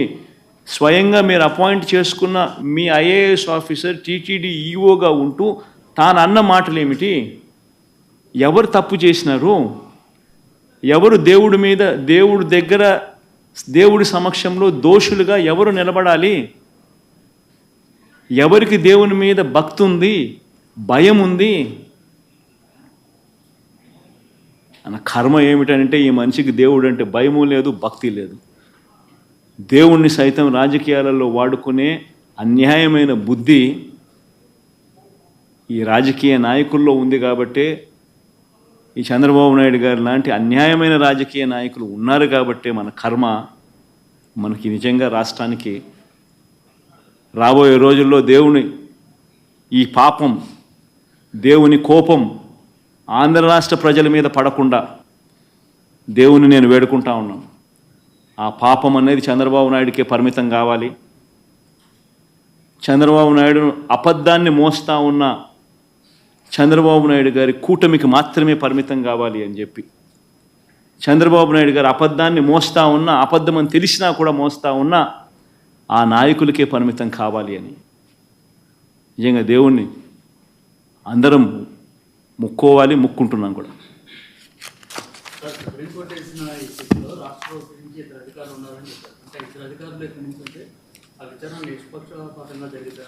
Speaker 1: స్వయంగా మీరు అపాయింట్ చేసుకున్న మీ ఐఏఎస్ ఆఫీసర్ టీటీడీ ఈఓగా ఉంటూ తాను అన్న మాటలు ఏమిటి? ఎవరు తప్పు చేసినారు? ఎవరు దేవుడి సమక్షంలో దోషులుగా ఎవరు నిలబడాలి? ఎవరికి దేవుని మీద భక్తి ఉంది, భయం ఉంది? అన్న కర్మ ఏమిటంటే ఈ మనిషికి దేవుడు అంటే భయము లేదు, భక్తి లేదు. దేవుణ్ణి సైతం రాజకీయాలలో వాడుకునే అన్యాయమైన బుద్ధి ఈ రాజకీయ నాయకుల్లో ఉంది. కాబట్టే ఈ చంద్రబాబు నాయుడు గారు లాంటి అన్యాయమైన రాజకీయ నాయకులు ఉన్నారు కాబట్టే మన కర్మ మనకి నిజంగా రాష్ట్రానికి రాబోయే రోజుల్లో దేవుని ఈ పాపం, దేవుని కోపం ఆంధ్ర రాష్ట్ర ప్రజల మీద పడకుండా దేవుని నేను వేడుకుంటా ఉన్నాను. ఆ పాపం అనేది చంద్రబాబు నాయుడికే పరిమితం కావాలి. చంద్రబాబు నాయుడు అబద్ధాన్ని మోస్తా ఉన్న చంద్రబాబు నాయుడు గారి కూటమికి మాత్రమే పరిమితం కావాలి అని చెప్పి, చంద్రబాబు నాయుడు గారు అబద్ధాన్ని మోస్తా ఉన్నా, అబద్ధం అని తెలిసినా కూడా మోస్తా ఉన్నా ఆ నాయకులకే పరిమితం కావాలి అని నిజంగా దేవుణ్ణి అందరం ముక్కోవాలి, ముక్కుంటున్నాం కూడా.
Speaker 5: సుప్రీంకోర్టు వేసిన ఈ కేసులో రాష్ట్ర ప్రభుత్వం నుంచి ఇద్దరు అధికారులు ఉన్నారని చెప్పారు. అంటే ఇద్దరు అధికారులు ఎక్కడి నుంచి ఉంటే ఆ విచారణ నిష్పక్షపాతంగా జరిగితే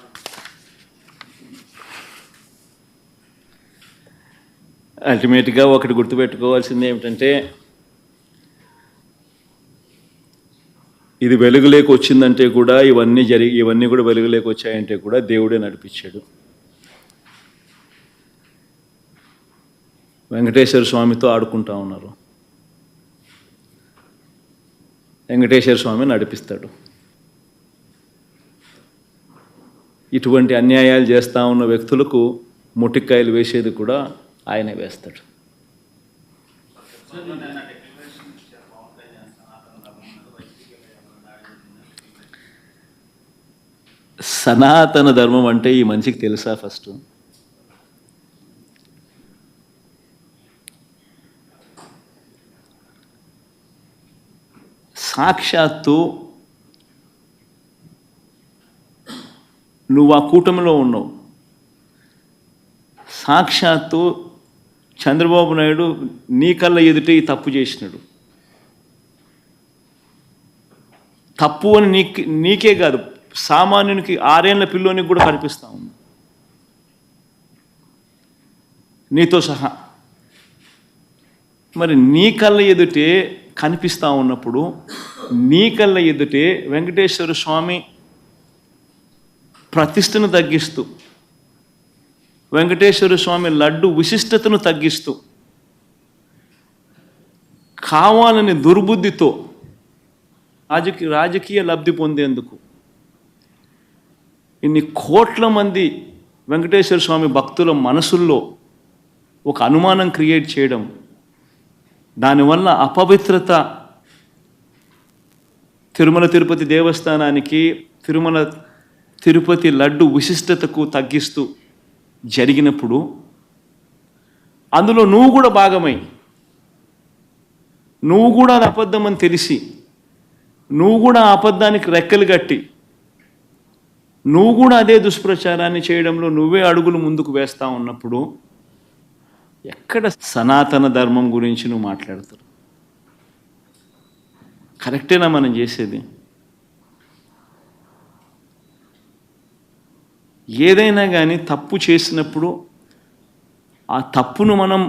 Speaker 1: అల్టిమేట్గా ఒకటి గుర్తుపెట్టుకోవాల్సింది ఏమిటంటే, ఇది వెలుగులోకి వచ్చిందంటే కూడా ఇవన్నీ కూడా వెలుగులోకి వచ్చాయంటే కూడా దేవుడే నడిపించాడు. వెంకటేశ్వర స్వామితో ఆడుకుంటా ఉన్నారు, వెంకటేశ్వర స్వామి నడిపిస్తాడు. ఇటువంటి అన్యాయాలు చేస్తూ ఉన్న వ్యక్తులకు ముటిక్కాయలు వేసేది కూడా ఆయనే వేస్తాడు. సనాతన ధర్మం అంటే ఈ మనిషికి తెలుసా? ఫస్ట్ సాక్షాత్తు నువ్వు ఆ కూటమిలో ఉన్నావు. సాక్షాత్తు చంద్రబాబు నాయుడు నీ కళ్ళ ఎదుటే ఈ తప్పు చేసినాడు. తప్పు అని నీకే కాదు, సామాన్యునికి 6 ఏళ్ల పిల్లోనికి కూడా కనిపిస్తూ ఉంది, నీతో సహా. మరి నీ కళ్ళ ఎదుటే కనిపిస్తూ ఉన్నప్పుడు, నీ కళ్ళ ఎదుటే వెంకటేశ్వర స్వామి ప్రతిష్టను తగ్గిస్తూ, వెంకటేశ్వర స్వామి లడ్డు విశిష్టతను తగ్గిస్తూ, కావాలని దుర్బుద్ధితో రాజకీయ లబ్ధి పొందేందుకు ఇన్ని కోట్ల మంది వెంకటేశ్వర స్వామి భక్తుల మనసుల్లో ఒక అనుమానం క్రియేట్ చేయడం, దానివల్ల అపవిత్రత తిరుమల తిరుపతి దేవస్థానానికి, తిరుపతి లడ్డు విశిష్టతకు తగ్గిస్తూ జరిగినప్పుడు, అందులో నువ్వు కూడా భాగమై, నువ్వు కూడా అది అబద్ధం అని తెలిసి, నువ్వు కూడా ఆ అబద్ధానికి రెక్కలు కట్టి, నువ్వు కూడా అదే దుష్ప్రచారాన్ని చేయడంలో నువ్వే అడుగులు ముందుకు వేస్తూ ఉన్నప్పుడు ఎక్కడ సనాతన ధర్మం గురించి నువ్వు మాట్లాడతారు? కరెక్టేనా మనం చేసేది? ఏదైనా కానీ తప్పు చేసినప్పుడు ఆ తప్పును మనం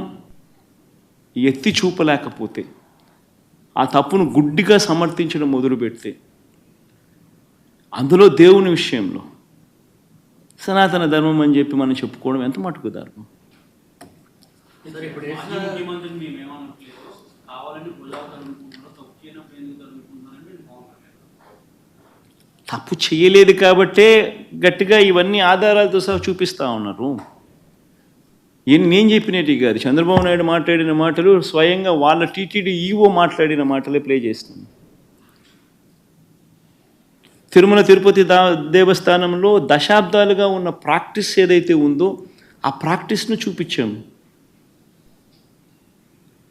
Speaker 1: ఎత్తి చూపలేకపోతే, ఆ తప్పును గుడ్డిగా సమర్థించడం మొదలుపెడితే, అందులో దేవుని విషయంలో సనాతన ధర్మం అని చెప్పి మనం చెప్పుకోవడం ఎంత మటుకు ధర్మం?
Speaker 5: ఇప్పుడు
Speaker 6: ముఖ్యమంత్రిని మేము ఏమనట్లేదు, కావాలని తప్పు
Speaker 1: తప్పు చేయలేదు కాబట్టే గట్టిగా ఇవన్నీ ఆధారాలతో సహా చూపిస్తూ ఉన్నారు. నేను చెప్పినట్టు కాదు, చంద్రబాబు నాయుడు మాట్లాడిన మాటలు స్వయంగా వాళ్ళ టీటీడీ ఈవో మాట్లాడిన మాటలే ప్లే చేస్తుంది. తిరుమల తిరుపతి దేవస్థానంలో దశాబ్దాలుగా ఉన్న ప్రాక్టీస్ ఏదైతే ఉందో ఆ ప్రాక్టీస్ను చూపించాము.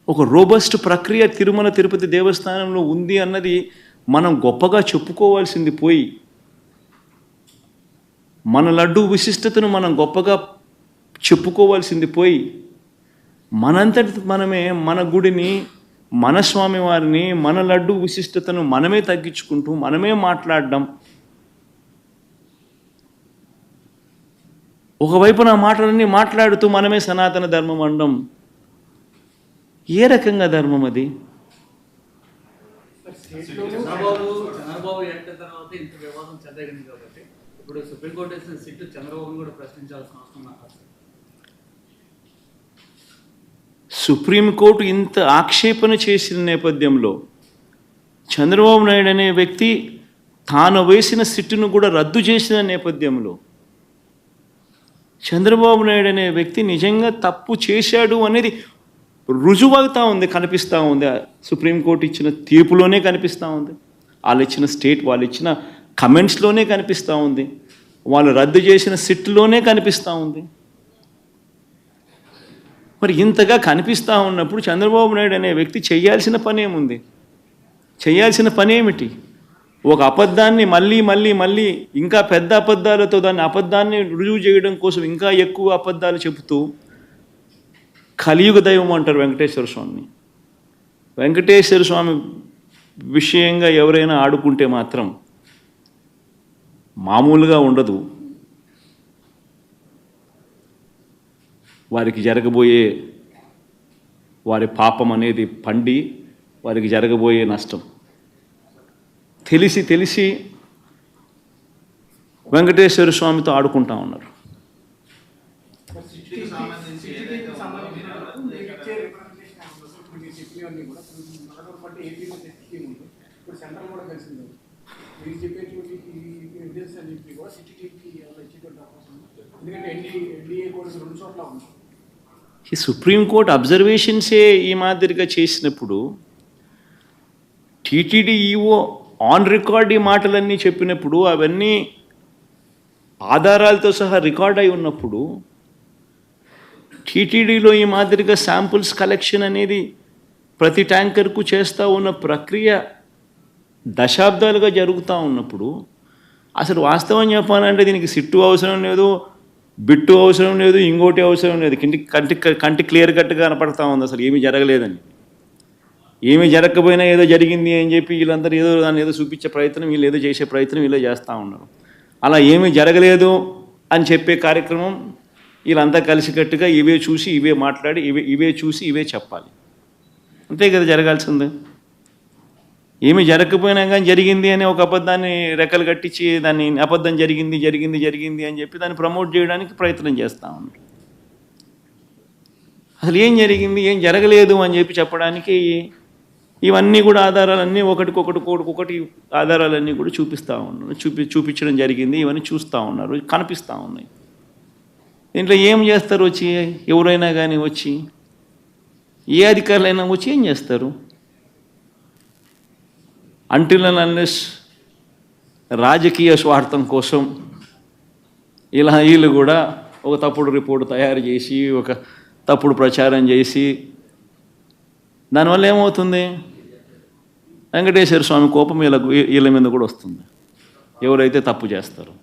Speaker 1: ఒక రోబస్ట్ ప్రక్రియ తిరుమల తిరుపతి దేవస్థానంలో ఉంది అన్నది మనం గొప్పగా చెప్పుకోవాల్సింది పోయి, మన లడ్డు విశిష్టతను మనం గొప్పగా చెప్పుకోవాల్సింది పోయి, మనంతటి మనమే మన గుడిని, మన స్వామివారిని, మన లడ్డు విశిష్టతను మనమే తగ్గించుకుంటూ మనమే మాట్లాడడం, ఒకవైపు నా మాటలన్నీ మాట్లాడుతూ మనమే సనాతన ధర్మం అనడం ఏ రకంగా ధర్మం అది?
Speaker 5: చంద్రబాబు ఎంటర్ తర్వాత ఇంత వివాదం చెందగింది కాబట్టి ఇప్పుడు సుప్రీంకోర్టు వేసిన సిట్టు చంద్రబాబును కూడా ప్రశ్నించాల్సిన అవసరం నాకు.
Speaker 1: సుప్రీంకోర్టు ఇంత ఆక్షేపణ చేసిన నేపథ్యంలో చంద్రబాబు నాయుడు అనే వ్యక్తి తాను వేసిన సిట్టును కూడా రద్దు చేసిన నేపథ్యంలో చంద్రబాబు నాయుడు అనే వ్యక్తి నిజంగా తప్పు చేశాడు అనేది రుజువవుతూ ఉంది, కనిపిస్తూ ఉంది. సుప్రీంకోర్టు ఇచ్చిన తీర్పులోనే కనిపిస్తూ ఉంది, వాళ్ళు ఇచ్చిన కమెంట్స్లోనే కనిపిస్తూ ఉంది, వాళ్ళు రద్దు చేసిన సిట్టులోనే కనిపిస్తూ ఉంది. మరి ఇంతగా కనిపిస్తూ ఉన్నప్పుడు చంద్రబాబు నాయుడు అనే వ్యక్తి చేయాల్సిన పని ఏముంది? చేయాల్సిన పని ఏమిటి? ఒక అబద్ధాన్ని మళ్ళీ ఇంకా పెద్ద అబద్ధాలతో దాన్ని అబద్ధాన్ని రుజువు చేయడం కోసం ఇంకా ఎక్కువ అబద్ధాలు చెబుతూ కలియుగ దైవం అంటారు వెంకటేశ్వర స్వామిని. వెంకటేశ్వర స్వామి విషయంగా ఎవరైనా ఆడుకుంటే మాత్రం మామూలుగా ఉండదు. వారికి జరగబోయే వారి పాపం అనేది పండి వారికి జరగబోయే నష్టం తెలిసి వెంకటేశ్వర స్వామితో ఆడుకుంటా ఉన్నారు. ఈ సుప్రీంకోర్టు అబ్జర్వేషన్సే ఈ మాదిరిగా చేసినప్పుడు టీటీడీ ఈఓ ఆన్ రికార్డ్ ఈ మాటలన్నీ చెప్పినప్పుడు అవన్నీ ఆధారాలతో సహా రికార్డ్ అయి ఉన్నప్పుడు టీటీడీలో ఈ మాదిరిగా శాంపుల్స్ కలెక్షన్ అనేది ప్రతి ట్యాంకర్కు చేస్తూ ఉన్న ప్రక్రియ దశాబ్దాలుగా జరుగుతూ ఉన్నప్పుడు అసలు వాస్తవం చెప్పాలంటే దీనికి సిట్టు అవసరం లేదు, బిట్టు అవసరం లేదు, ఇంకోటి అవసరం లేదు. కంటి క్లియర్ కట్గా కనపడతా ఉంది అసలు ఏమీ జరగలేదని. ఏమీ జరగకపోయినా ఏదో జరిగింది అని చెప్పి వీళ్ళందరూ దాన్ని ఏదో చూపించే ప్రయత్నం, వీళ్ళు ఏదో చేసే ప్రయత్నం వీళ్ళు చేస్తూ ఉన్నారు. అలా ఏమీ జరగలేదు అని చెప్పే కార్యక్రమం వీళ్ళంతా కలిసికట్టుగా ఇవే చూసి ఇవే మాట్లాడి ఇవే చూసి ఇవే చెప్పాలి. అంతే కదా జరగాల్సిందే. ఏమీ జరగకపోయినా కానీ జరిగింది అని ఒక అబద్ధాన్ని రెక్కలు కట్టించి దాన్ని అబద్ధం జరిగింది అని చెప్పి దాన్ని ప్రమోట్ చేయడానికి ప్రయత్నం చేస్తూ ఉన్నారు. అసలు ఏం జరిగింది, ఏం జరగలేదు అని చెప్పి చెప్పడానికి ఇవన్నీ కూడా ఆధారాలన్నీ ఒకటి ఆధారాలన్నీ కూడా చూపిస్తూ ఉన్నారు, చూపించడం జరిగింది. ఇవన్నీ చూస్తూ ఉన్నారు, కనిపిస్తూ ఉన్నాయి. దీంట్లో ఏం చేస్తారు? వచ్చి ఎవరైనా కానీ వచ్చి ఏ అధికారులైనా వచ్చి ఏం చేస్తారు? అంటిల్ అండ్ అన్లెస్ రాజకీయ స్వార్థం కోసం వీళ్ళు కూడా ఒక తప్పుడు రిపోర్ట్ తయారు చేసి ఒక తప్పుడు ప్రచారం చేసి దానివల్ల ఏమవుతుంది? వెంకటేశ్వర స్వామి కోపం వీళ్ళ మీద కూడా వస్తుంది ఎవరైతే తప్పు చేస్తారో.